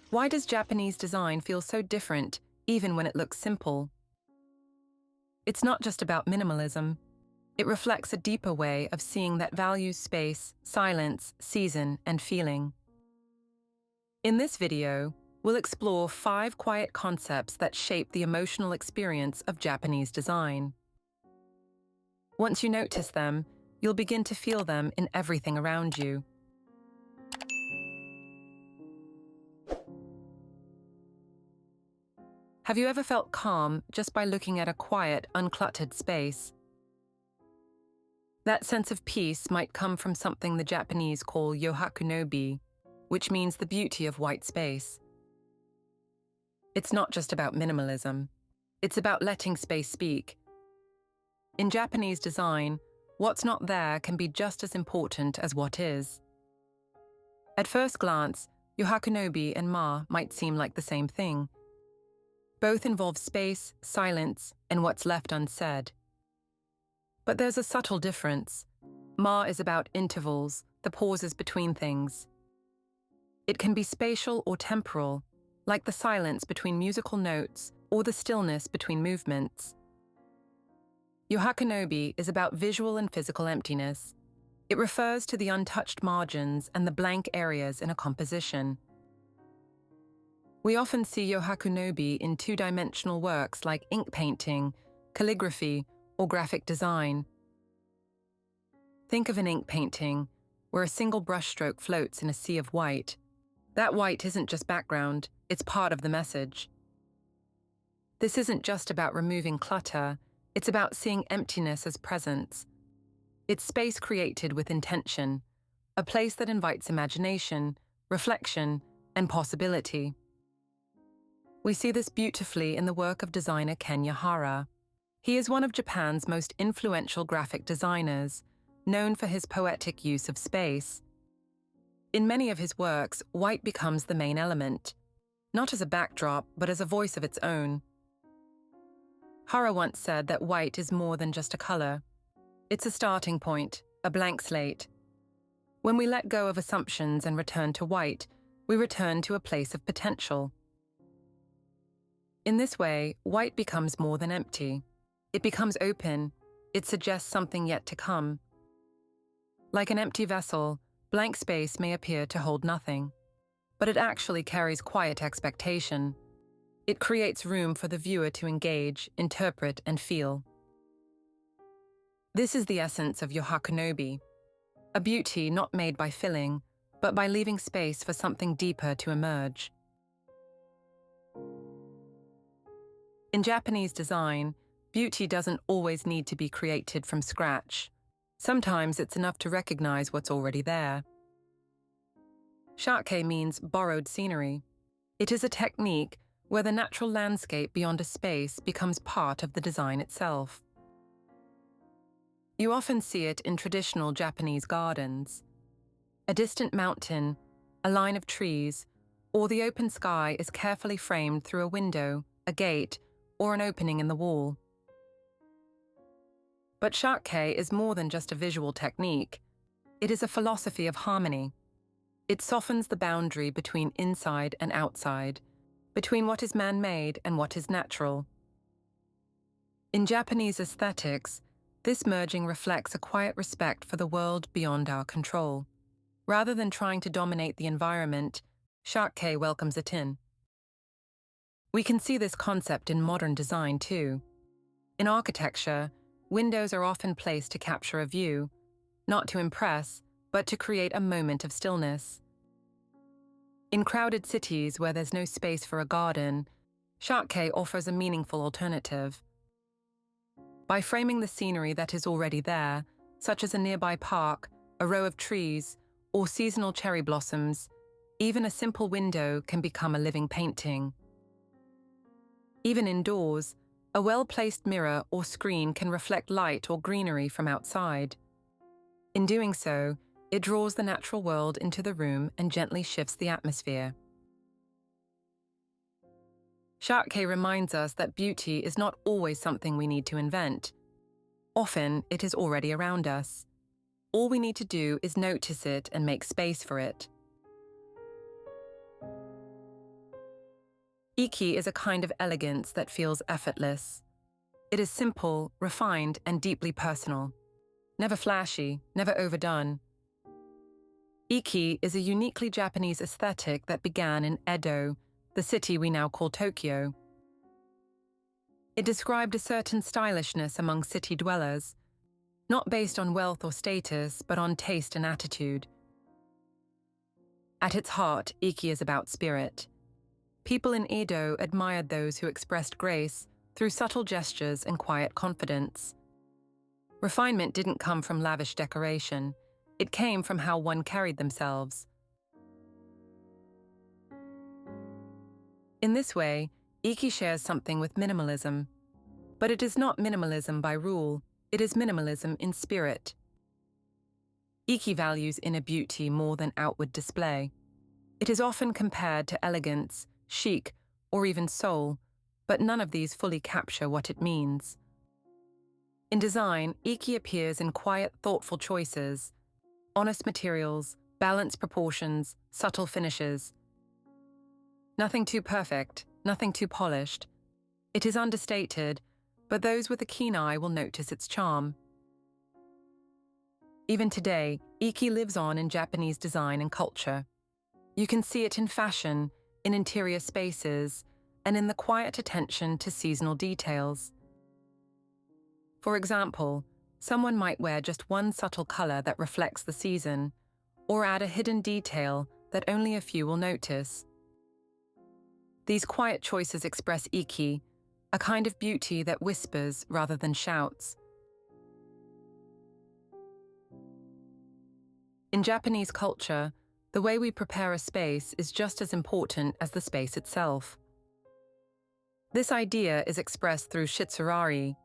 Why does Japanese design feel so different, even when it looks simple? It's not just about minimalism. It reflects a deeper way of seeing that values space, silence, season, and feeling. In this video, we'll explore 5 quiet concepts that shape the emotional experience of Japanese design. Once you notice them, you'll begin to feel them in everything around you. Have you ever felt calm just by looking at a quiet, uncluttered space? That sense of peace might come from something the Japanese call Yohaku, which means the beauty of white space. It's not just about minimalism. It's about letting space speak. In Japanese design, what's not there can be just as important as what is. At first glance, Yohaku and Ma might seem like the same thing. Both involve space, silence, and what's left unsaid. But there's a subtle difference. Ma is about intervals, the pauses between things. It can be spatial or temporal, like the silence between musical notes or the stillness between movements. Yohaku is about visual and physical emptiness. It refers to the untouched margins and the blank areas in a composition. We often see Yohaku in two-dimensional works like ink painting, calligraphy, or graphic design. Think of an ink painting, where a single brushstroke floats in a sea of white. That white isn't just background, it's part of the message. This isn't just about removing clutter, it's about seeing emptiness as presence. It's space created with intention, a place that invites imagination, reflection, and possibility. We see this beautifully in the work of designer Ken Yahara. He is one of Japan's most influential graphic designers, known for his poetic use of space. In many of his works, white becomes the main element, not as a backdrop, but as a voice of its own. Hara once said that white is more than just a color. It's a starting point, a blank slate. When we let go of assumptions and return to white, we return to a place of potential. In this way, white becomes more than empty. It becomes open. It suggests something yet to come. Like an empty vessel, blank space may appear to hold nothing, but it actually carries quiet expectation. It creates room for the viewer to engage, interpret, and feel. This is the essence of Yohaku, a beauty not made by filling, but by leaving space for something deeper to emerge. In Japanese design, beauty doesn't always need to be created from scratch. Sometimes it's enough to recognize what's already there. Shakkei means borrowed scenery. It is a technique where the natural landscape beyond a space becomes part of the design itself. You often see it in traditional Japanese gardens. A distant mountain, a line of trees, or the open sky is carefully framed through a window, a gate, or an opening in the wall. But Shakkei is more than just a visual technique. It is a philosophy of harmony. It softens the boundary between inside and outside, between what is man-made and what is natural. In Japanese aesthetics, this merging reflects a quiet respect for the world beyond our control. Rather than trying to dominate the environment, Shakkei welcomes it in. We can see this concept in modern design too. In architecture, windows are often placed to capture a view, not to impress, but to create a moment of stillness. In crowded cities where there's no space for a garden, Shakkei offers a meaningful alternative. By framing the scenery that is already there, such as a nearby park, a row of trees, or seasonal cherry blossoms, even a simple window can become a living painting. Even indoors, a well-placed mirror or screen can reflect light or greenery from outside. In doing so, it draws the natural world into the room and gently shifts the atmosphere. Shakkei reminds us that beauty is not always something we need to invent. Often, it is already around us. All we need to do is notice it and make space for it. Iki is a kind of elegance that feels effortless. It is simple, refined, and deeply personal. Never flashy, never overdone. Iki is a uniquely Japanese aesthetic that began in Edo, the city we now call Tokyo. It described a certain stylishness among city dwellers, not based on wealth or status, but on taste and attitude. At its heart, Iki is about spirit. People in Edo admired those who expressed grace through subtle gestures and quiet confidence. Refinement didn't come from lavish decoration. It came from how one carried themselves. In this way, Iki shares something with minimalism. But it is not minimalism by rule, it is minimalism in spirit. Iki values inner beauty more than outward display. It is often compared to elegance, chic, or even soul, but none of these fully capture what it means. In design, Iki appears in quiet, thoughtful choices, honest materials, balanced proportions, subtle finishes. Nothing too perfect, nothing too polished. It is understated, but those with a keen eye will notice its charm. Even today, Iki lives on in Japanese design and culture. You can see it in fashion, in interior spaces, and in the quiet attention to seasonal details. For example, someone might wear just one subtle color that reflects the season, or add a hidden detail that only a few will notice. These quiet choices express Iki, a kind of beauty that whispers rather than shouts. In Japanese culture, the way we prepare a space is just as important as the space itself. This idea is expressed through Shitsurai,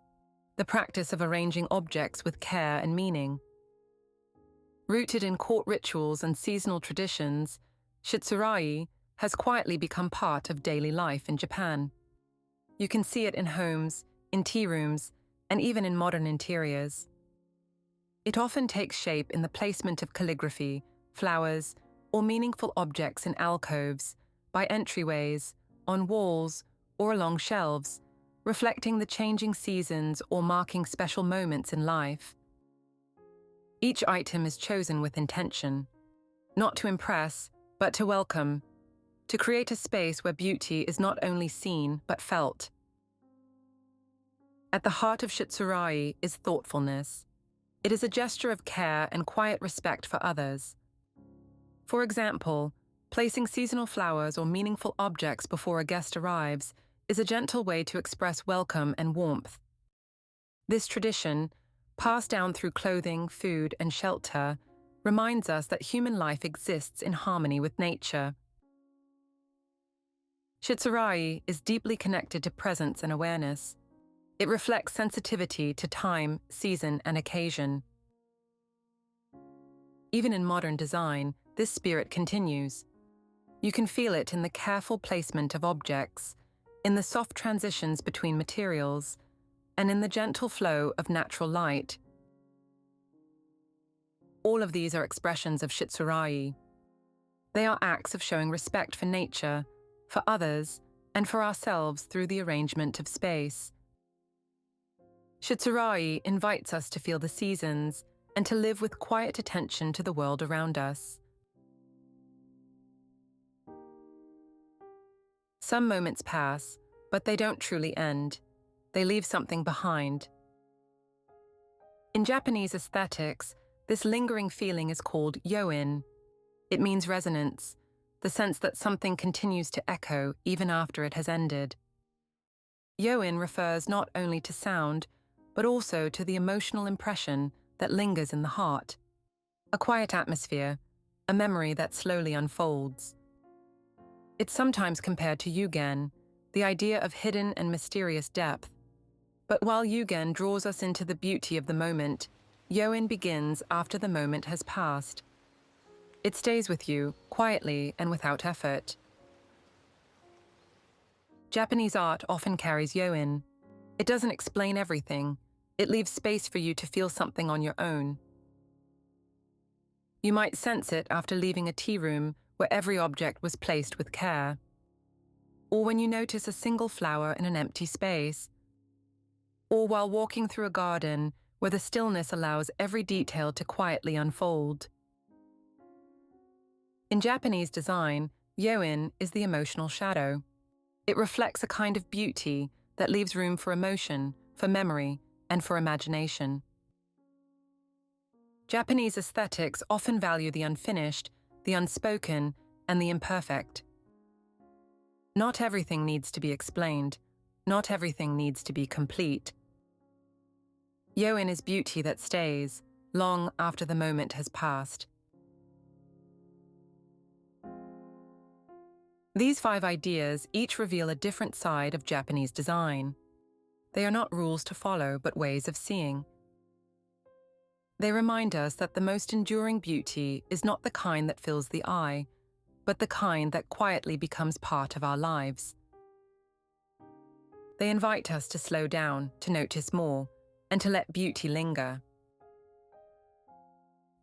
the practice of arranging objects with care and meaning. Rooted in court rituals and seasonal traditions, Shitsurai has quietly become part of daily life in Japan. You can see it in homes, in tea rooms, and even in modern interiors. It often takes shape in the placement of calligraphy, flowers, or meaningful objects in alcoves, by entryways, on walls, or along shelves, reflecting the changing seasons or marking special moments in life. Each item is chosen with intention, not to impress, but to welcome, to create a space where beauty is not only seen, but felt. At the heart of Shitsurai is thoughtfulness. It is a gesture of care and quiet respect for others. For example, placing seasonal flowers or meaningful objects before a guest arrives is a gentle way to express welcome and warmth. This tradition, passed down through clothing, food, and shelter, reminds us that human life exists in harmony with nature. Shitsurai is deeply connected to presence and awareness. It reflects sensitivity to time, season, and occasion. Even in modern design, this spirit continues. You can feel it in the careful placement of objects, in the soft transitions between materials, and in the gentle flow of natural light. All of these are expressions of Shitsurai. They are acts of showing respect for nature, for others, and for ourselves through the arrangement of space. Shitsurai invites us to feel the seasons and to live with quiet attention to the world around us. Some moments pass, but they don't truly end. They leave something behind. In Japanese aesthetics, this lingering feeling is called Yoin. It means resonance, the sense that something continues to echo even after it has ended. Yoin refers not only to sound, but also to the emotional impression that lingers in the heart. A quiet atmosphere, a memory that slowly unfolds. It's sometimes compared to yugen, the idea of hidden and mysterious depth. But while yugen draws us into the beauty of the moment, Yoin begins after the moment has passed. It stays with you, quietly and without effort. Japanese art often carries Yoin. It doesn't explain everything. It leaves space for you to feel something on your own. You might sense it after leaving a tea room where every object was placed with care. or when you notice a single flower in an empty space, or while walking through a garden where the stillness allows every detail to quietly unfold. In Japanese design, Yoin is the emotional shadow. It reflects a kind of beauty that leaves room for emotion, for memory, and for imagination. Japanese aesthetics often value the unfinished, the unspoken, and the imperfect. Not everything needs to be explained. Not everything needs to be complete. Yoin is beauty that stays, long after the moment has passed. These 5 ideas each reveal a different side of Japanese design. They are not rules to follow, but ways of seeing. They remind us that the most enduring beauty is not the kind that fills the eye, but the kind that quietly becomes part of our lives. They invite us to slow down, to notice more, and to let beauty linger.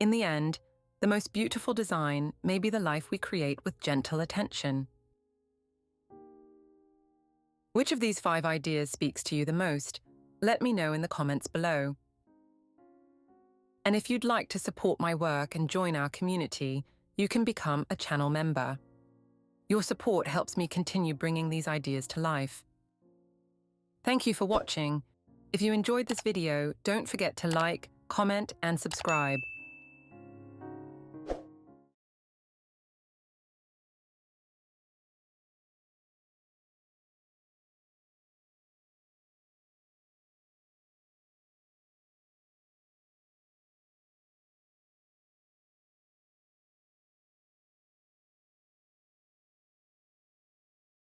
In the end, the most beautiful design may be the life we create with gentle attention. Which of these 5 ideas speaks to you the most? Let me know in the comments below. And if you'd like to support my work and join our community, you can become a channel member. Your support helps me continue bringing these ideas to life. Thank you for watching. If you enjoyed this video, don't forget to like, comment, and subscribe.